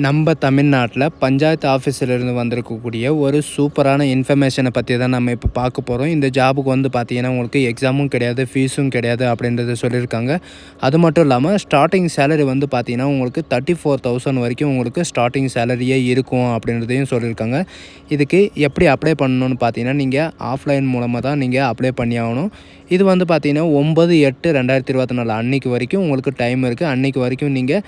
நம்ம தமிழ்நாட்டில் பஞ்சாயத்து ஆஃபீஸிலிருந்து வந்திருக்கக்கூடிய ஒரு சூப்பரான இன்ஃபர்மேஷனை பற்றி தான் நம்ம இப்போ பார்க்க போகிறோம். இந்த ஜாபுக்கு வந்து பார்த்திங்கன்னா உங்களுக்கு எக்ஸாமும் கிடையாது, ஃபீஸும் கிடையாது அப்படின்றத சொல்லியிருக்காங்க. அது மட்டும் இல்லாமல் ஸ்டார்டிங் சேலரி வந்து பார்த்திங்கன்னா உங்களுக்கு 34,000 வரைக்கும் உங்களுக்கு ஸ்டார்டிங் சேலரியே இருக்கும் அப்படின்றதையும் சொல்லியிருக்காங்க. இதுக்கு எப்படி அப்ளை பண்ணணும்னு பார்த்தீங்கன்னா நீங்கள் ஆஃப்லைன் மூலமாக தான் நீங்கள் அப்ளை பண்ணி ஆகணும். இது வந்து பார்த்திங்கன்னா 9/8/2024 அன்றைக்கு வரைக்கும் உங்களுக்கு டைம் இருக்குது. அன்றைக்கு வரைக்கும் நீங்கள்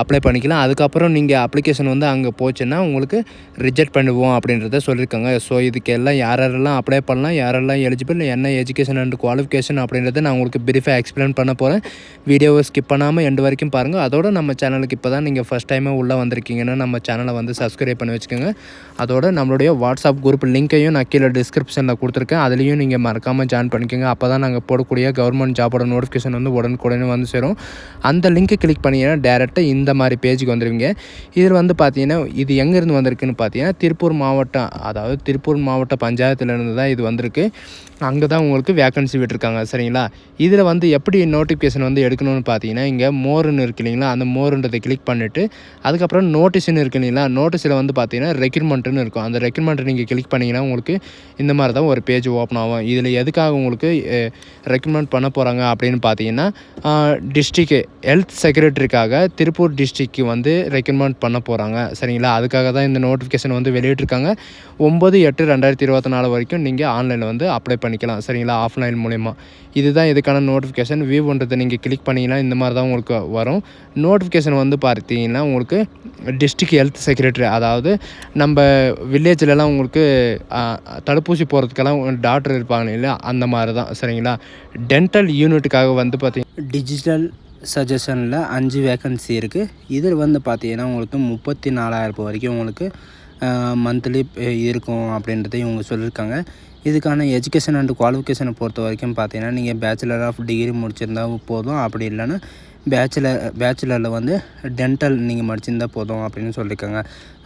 அப்ளை பண்ணிக்கலாம். அதுக்கப்புறம் நீங்கள் அப்ளிகேஷன் வந்து அங்கே போச்சுன்னா உங்களுக்கு ரிஜெக்ட் பண்ணுவோம் அப்படின்றத சொல்லியிருக்காங்க. ஸோ இதுக்கு எல்லாம் யாரெல்லாம் அப்ளை பண்ணலாம், யாரெல்லாம் எலிஜிபிள், என்ன எஜுகேஷன் அண்ட் குவாலிஃபிகேஷன் அப்படின்றத நான் உங்களுக்கு பிரீஃபாக எக்ஸ்பிளைன் பண்ண போகிறேன். வீடியோவை ஸ்கிப் பண்ணாமல் எண்டு வரைக்கும் பாருங்கள். அதோட நம்ம சேனலுக்கு இப்போ தான் நீங்கள் ஃபஸ்ட் டைமே உள்ளே வந்திருக்கீங்கன்னா நம்ம சேனலை வந்து சப்ஸ்கிரைப் பண்ணி வச்சுக்கோங்க. அதோட நம்மளுடைய வாட்ஸ்அப் குரூப் லிங்க்கையும் நான் கீழே டிஸ்கிரிப்ஷனில் கொடுத்துருக்கேன். அதுலேயும் நீங்கள் மறக்காமல் ஜாயின் பண்ணிக்கோங்க. அப்போ தான் நாங்கள் போடக்கூடிய கவர்மெண்ட் ஜாபோட நோட்டிஃபிகேஷன் வந்து உடனுக்குடனே வந்து சேரும். அந்த லிங்க்கை கிளிக் பண்ணிங்கன்னா டேரெக்டாக இந்த மாதிரி பேஜுக்கு வந்துடுவீங்க. இதில் வந்து பார்த்தீங்கன்னா இது எங்கேருந்து வந்திருக்குன்னு பார்த்தீங்கன்னா திருப்பூர் மாவட்டம், அதாவது திருப்பூர் மாவட்ட பஞ்சாயத்துலேருந்து தான் இது வந்திருக்கு. அங்கே தான் உங்களுக்கு வேக்கன்சி விட்டுருக்காங்க. சரிங்களா? இதில் வந்து எப்படி நோட்டிஃபிகேஷன் வந்து எடுக்கணும்னு பார்த்தீங்கன்னா இங்கே மோருன்னு இருக்கு இல்லைங்களா, அந்த மோருன்றதை கிளிக் பண்ணிவிட்டு அதுக்கப்புறம் நோட்டீஸ்னு இருக்கு இல்லைங்களா, நோட்டீஸில் வந்து பார்த்தீங்கன்னா ரெக்ரூட்மெண்ட்டுன்னு இருக்கும். அந்த ரெக்ரூட்மெண்ட்டை நீங்கள் கிளிக் பண்ணிங்கன்னா உங்களுக்கு இந்த மாதிரி தான் ஒரு பேஜ் ஓப்பன் ஆகும். இதில் எதுக்காக உங்களுக்கு ரெக்கமெண்ட் பண்ண போகிறாங்க அப்படின்னு பார்த்தீங்கன்னா டிஸ்ட்ரிக்ட் ஹெல்த் செக்ரட்டரிக்காக திருப்பூர் டிஸ்ட்ரிக்க்கு வந்து ரெக்கமெண்ட் பண்ண போகிறாங்க. சரிங்களா? அதுக்காக தான் இந்த நோட்டிஃபிகேஷன் வந்து வெளியிட்டிருக்காங்க. 9/8/2024 வரைக்கும் நீங்கள் ஆன்லைனில் வந்து அப்ளை பண்ணிக்கலாம். சரிங்களா? ஆஃப்லைன் மூலிமா. இதுதான் இதுக்கான நோட்டிஃபிகேஷன். வியூ பண்ணுறதை நீங்கள் கிளிக் பண்ணிங்கன்னா இந்த மாதிரி தான் உங்களுக்கு வரும். நோட்டிஃபிகேஷன் வந்து பார்த்தீங்கன்னா உங்களுக்கு டிஸ்ட்ரிக்ட் ஹெல்த் செக்ரட்டரி, அதாவது நம்ம வில்லேஜ்லலாம் உங்களுக்கு தடுப்பூசி போகிறதுக்கெல்லாம் டாக்டர் இருப்பாங்க இல்லையா, அந்த மாதிரி தான். சரிங்களா? டென்டல் யூனிட்டுக்காக வந்து பார்த்தீங்கன்னா டிஜிட்டல் சஜஷனில் 5 வேக்கன்சி இருக்குது. இதில் வந்து பார்த்தீங்கன்னா உங்களுக்கு 34,000 வரைக்கும் உங்களுக்கு மந்த்லி இருக்கும் அப்படின்றதையும் இவங்க சொல்லியிருக்காங்க. இதுக்கான எஜுகேஷன் அண்ட் குவாலிஃபிகேஷனை பொறுத்த வரைக்கும் பார்த்தீங்கன்னா நீங்கள் பேச்சுலர் ஆஃப் டிகிரி முடிச்சிருந்தா போதும். அப்படி இல்லைன்னா பேச்சுலரில் வந்து டென்டல் நீங்கள் முடிச்சிருந்தால் போதும் அப்படின்னு சொல்லியிருக்காங்க.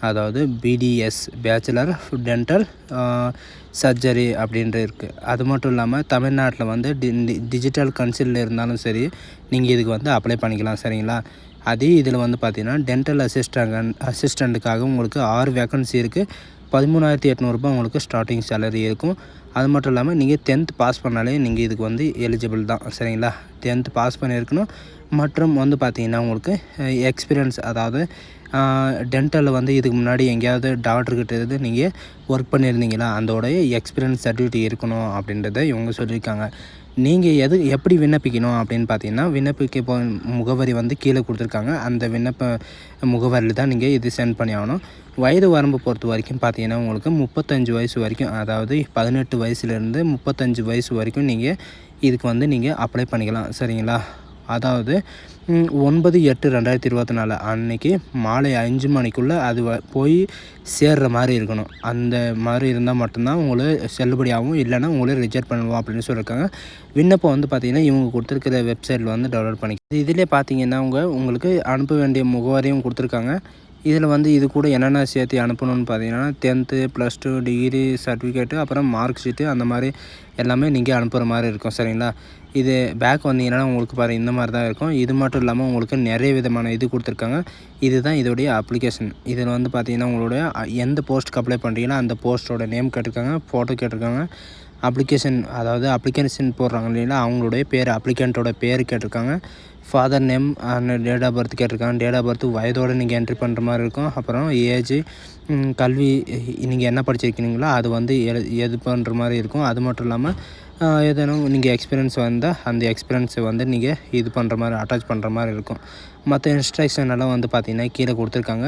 அதாவது BDS, bachelor of dental surgery அப்படின்ட்டு இருக்குது. அது மட்டும் இல்லாமல் தமிழ்நாட்டில் வந்து டிஜிட்டல் கன்சல்ட்டில் இருந்தாலும் சரி நீங்கள் இதுக்கு வந்து அப்ளை பண்ணிக்கலாம். சரிங்களா? அதே இதில் வந்து பார்த்திங்கன்னா டென்டல் அசிஸ்டண்ட்டுக்காக உங்களுக்கு 6 வேக்கன்சி இருக்குது. 13,800 உங்களுக்கு ஸ்டார்டிங் சேலரி இருக்கும். அது மட்டும் இல்லாமல் நீங்கள் 10th பாஸ் பண்ணாலே நீங்கள் இதுக்கு வந்து எலிஜிபிள் தான். சரிங்களா? 10th பாஸ் பண்ணியிருக்கணும். மற்றும் வந்து பார்த்திங்கன்னா உங்களுக்கு எக்ஸ்பீரியன்ஸ், அதாவது டென்டலில் வந்து இதுக்கு முன்னாடி எங்கேயாவது டாக்டர்கிட்ட இருந்து நீங்கள் ஒர்க் பண்ணியிருந்தீங்களா, அதோடைய எக்ஸ்பீரியன்ஸ் சர்டிஃபிகேட் இருக்கணும் அப்படின்றத இவங்க சொல்லியிருக்காங்க. நீங்கள் எப்படி விண்ணப்பிக்கணும் அப்படின்னு பார்த்தீங்கன்னா விண்ணப்பிக்க முகவரி வந்து கீழே கொடுத்துருக்காங்க. அந்த விண்ணப்ப முகவரியில் தான் நீங்கள் இது சென்ட் பண்ணி ஆகணும். வயது வரம்பு பொறுத்த வரைக்கும் பார்த்தீங்கன்னா உங்களுக்கு 35 வயசு வரைக்கும், அதாவது 18 வயசுலேருந்து 35 வயசு வரைக்கும் நீங்கள் இதுக்கு வந்து நீங்கள் அப்ளை பண்ணிக்கலாம். சரிங்களா? அதாவது 9/8/2024 அன்றைக்கி மாலை 5 மணிக்குள்ளே அது போய் சேர்கிற மாதிரி இருக்கணும். அந்த மாதிரி இருந்தால் மட்டும்தான் உங்களுக்கு செல்லுபடியாகும், இல்லைனா உங்களை ரிஜெக்ட் பண்ணுவோம் அப்படின்னு சொல்லியிருக்காங்க. விண்ணப்பம் வந்து பார்த்திங்கன்னா இவங்க கொடுத்துருக்கிற வெப்சைட்டில் வந்து டவுன்லோட் பண்ணிக்கலாம். இதிலே பார்த்தீங்கன்னா உங்களுக்கு அனுப்ப வேண்டிய முகவரியும் கொடுத்துருக்காங்க. இதில் வந்து இது கூட என்னென்ன சேர்த்து அனுப்பணும்னு பார்த்தீங்கன்னா 10th +2 டிகிரி சர்டிஃபிகேட்டு, அப்புறம் மார்க் ஷீட்டு, அந்த மாதிரி எல்லாமே நீங்கள் அனுப்புகிற மாதிரி இருக்கும். சரிங்களா? இது பேக் வந்தீங்கன்னா உங்களுக்கு பாருங்கள் இந்த மாதிரி தான் இருக்கும். இது மட்டும் இல்லாமல் உங்களுக்கு நிறைய விதமான இது கொடுத்துருக்காங்க. இதுதான் இதோடைய அப்ளிகேஷன். இதில் வந்து பார்த்திங்கன்னா உங்களுடைய எந்த போஸ்ட்டுக்கு அப்ளை பண்ணுறீங்களோ அந்த போஸ்ட்டோட நேம் கேட்டிருக்காங்க, ஃபோட்டோ கேட்டிருக்காங்க. அப்ளிகேஷன் போடுறாங்க இல்லைங்களா, அவங்களுடைய பேர், அப்ளிகண்ட்டோட பேர் கேட்டிருக்காங்க. Father name and date of birth கேட்டிருக்காங்க. டேட் ஆஃப் பர்த் வயதோடு நீங்கள் என்ட்ரி பண்ணுற மாதிரி இருக்கும். அப்புறம் ஏஜ், கல்வி, நீங்கள் என்ன படிச்சிருக்கீங்களோ அது வந்து எது பண்ணுற மாதிரி இருக்கும். அது மட்டும் இல்லாமல் ஏதேனும் நீங்கள் எக்ஸ்பீரியன்ஸ் வந்தால் அந்த எக்ஸ்பீரியன்ஸை வந்து நீங்கள் இது பண்ணுற மாதிரி அட்டாச் பண்ணுற மாதிரி இருக்கும். மற்ற இன்ஸ்ட்ரக்ஷன் எல்லாம் வந்து பார்த்திங்கன்னா கீழே கொடுத்துருக்காங்க.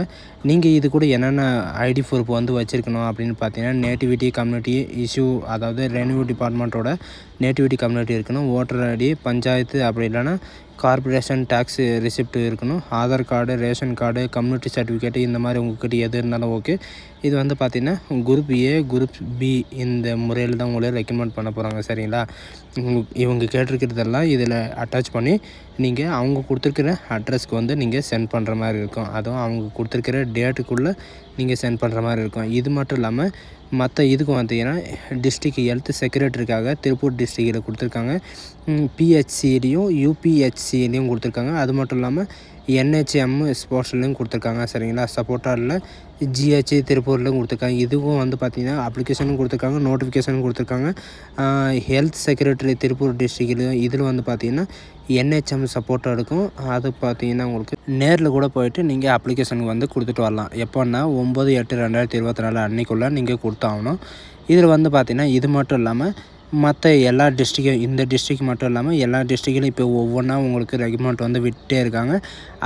நீங்கள் இது கூட என்னென்ன ஐடி ப்ரூஃப் வந்து வச்சுருக்கணும் அப்படின்னு பார்த்தீங்கன்னா நேட்டிவிட்டி, கம்யூனிட்டி இஷ்யூ, அதாவது ரெவென்யூ டிபார்ட்மெண்ட்டோட நேட்டிவிட்டி கம்யூனிட்டி இருக்கணும், ஓட்டர் ஐடி, பஞ்சாயத்து, அப்படி இல்லைன்னா கார்பரேஷன் டேக்ஸ் ரிசிப்ட் இருக்கணும், Aadhaar card, ration card, community certificate, இந்த மாதிரி உங்கள்கிட்ட எது இருந்தாலும் ஓகே. இது வந்து பார்த்திங்கன்னா குரூப் ஏ, குரூப் பி இந்த முறையில் தான் உங்களை ரெக்கமெண்ட் பண்ண போகிறாங்க. சரிங்களா? இவங்க கேட்டிருக்கிறதெல்லாம் இதில் அட்டாச் பண்ணி நீங்கள் அவங்க கொடுத்துருக்கிற அட்ரஸ்க்கு வந்து நீங்கள் சென்ட் பண்ணுற மாதிரி இருக்கும். அதுவும் அவங்க கொடுத்துருக்கிற டேட்டுக்குள்ளே நீங்கள் சென்ட் பண்ணுற மாதிரி இருக்கும். இது மட்டும் இல்லாமல் மற்ற இதுக்கு பார்த்தீங்கன்னா டிஸ்ட்ரிக்ட் ஹெல்த் செக்ரட்டரிக்காக திருப்பூர் டிஸ்ட்ரிக்டில் கொடுத்துருக்காங்க. பிஹெச்சிலையும் யூபிஹெச்சிலையும் கொடுத்துருக்காங்க. அது மட்டும் இல்லாமல் NHM ஸ்போர்ட்ஸ்லையும் கொடுத்துருக்காங்க சரிங்களா. சப்போர்ட்டரில் GH திருப்பூர்லையும் கொடுத்துருக்காங்க. இதுவும் வந்து பார்த்திங்கன்னா அப்ளிகேஷனும் கொடுத்துருக்காங்க, நோட்டிஃபிகேஷனும் கொடுத்துருக்காங்க. ஹெல்த் செக்ரட்டரி திருப்பூர் டிஸ்ட்ரிக்ட்லையும் இதில் வந்து பார்த்திங்கன்னா NHM சப்போர்ட் எடுக்கும். அது பார்த்திங்கன்னா உங்களுக்கு நேரில் கூட போயிட்டு நீங்கள் அப்ளிகேஷனுக்கு வந்து கொடுத்துட்டு வரலாம். எப்போன்னா 9/8/2024 அன்றைக்குள்ளே நீங்கள் கொடுத்தாகணும். இதில் வந்து பார்த்திங்கன்னா இது மட்டும் இல்லாமல் மற்ற எல்லா டிஸ்ட்ரிக்கும் இந்த டிஸ்ட்ரிக் மட்டும் இல்லாமல் எல்லா டிஸ்ட்ரிக்ட்லையும் இப்போ ஒவ்வொன்றா உங்களுக்கு ரெக்ரூட்மெண்ட் வந்து விட்டே இருக்காங்க.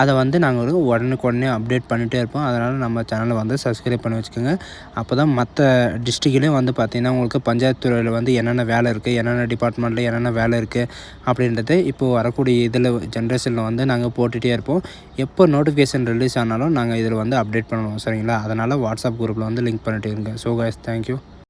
அதை வந்து நாங்கள் உடனுக்குடனே அப்டேட் பண்ணிகிட்டே இருப்போம். அதனால் நம்ம சேனலை வந்து சப்ஸ்கிரைப் பண்ணி வச்சுக்கோங்க. அப்போ தான் மற்ற டிஸ்ட்ரிக்ட்லேயும் வந்து பார்த்திங்கன்னா உங்களுக்கு பஞ்சாயத்து துறையில் வந்து என்னென்ன வேலை இருக்குது, என்னென்ன டிபார்ட்மெண்ட்டில் என்னென்ன வேலை இருக்குது அப்படின்றது இப்போது வரக்கூடிய இதில் ஜென்ரேஷனில் வந்து நாங்கள் போட்டுகிட்டே இருப்போம். எப்போ நோட்டிஃபிகேஷன் ரிலீஸ் ஆனாலும் நாங்கள் இதில் வந்து அப்டேட் பண்ணுவோம் சரிங்களா. அதனால் வாட்ஸ்அப் குரூப்பில் வந்து லிங்க் பண்ணிட்டு இருங்க. So guys, thank you.